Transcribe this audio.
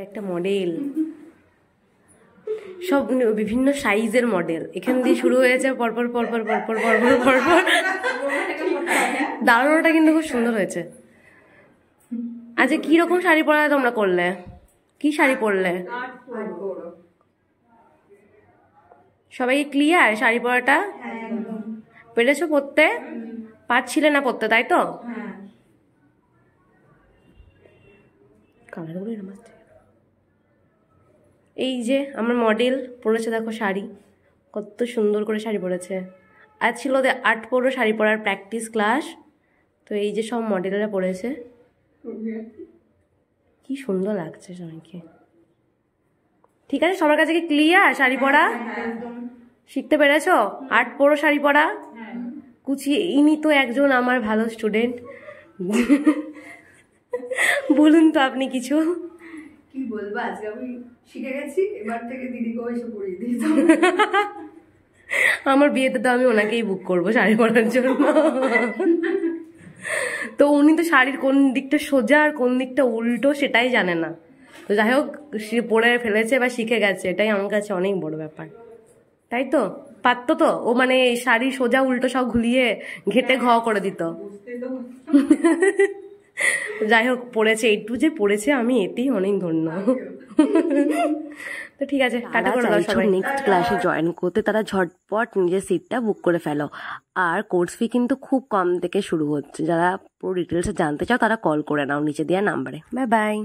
একটা মডেল, সব বিভিন্ন সাইজের মডেল এখান দিয়ে শুরু হয়েছে। পরপর পরপর পরপর পরপর পরপর দাঁড়ানোটা কিন্তু খুব সুন্দর হয়েছে। আচ্ছা, কি রকম শাড়ি পরা তোমরা করলে? কি শাড়ি পরলে? সবাই ক্লিয়ার শাড়ি পরাটা? পেরেছো পরতে? পারছিলে না পরতে, তাই তো? কালারগুলো এরকম আছে। এই যে আমার মডেল পরেছে, দেখো শাড়ি, কত সুন্দর করে শাড়ি পরেছে। আজ ছিল ওদের 8 শাড়ি পরার প্র্যাকটিস ক্লাস। তো এই যে সব মডেলরা পরেছে, কি সুন্দর লাগছে সবাইকে। ঠিক আছে, সবার কাছে কি ক্লিয়ার শাড়ি পরা? শিখতে পেরেছো 8 শাড়ি পরা? কুচি, ইনি তো একজন আমার ভালো স্টুডেন্ট। বলুন তো আপনি কিছু। কি বলবো, আজকে আমি শিখে গেছি, এবার থেকে দিদিকে এসে পড়িয়ে দিই। আমার বিয়েতে তো আমি ওনাকেই বুক করবো শাড়ি পরার জন্য। তো উনি তো শাড়ির কোন দিকটা সোজা আর কোন দিকটা উল্টো সেটাই জানে না। তো যাই হোক, সে পরে ফেলেছে বা শিখে গেছে, এটাই আমার কাছে অনেক বড় ব্যাপার। তাই তো? পারতো তো ও, মানে শাড়ি সোজা উল্টো সব ঘুলিয়ে ঘেটে ঘ করে দিত। যাই হোক, পড়েছে, একটু যে পড়েছে আমি এতেই অনেক ধন্য। তো ঠিক আছে, টাটা করে দাও সবাই। নেক্সট ক্লাসে জয়েন করতে তারা ঝটপট নিজের সিটটা বুক করে ফেলো। আর কোর্স ফি কিন্তু খুব কম থেকে শুরু হচ্ছে। যারা পুরো ডিটেলসে জানতে চাও তারা কল করে নাও নিচে দেওয়া নাম্বারে। Bye bye.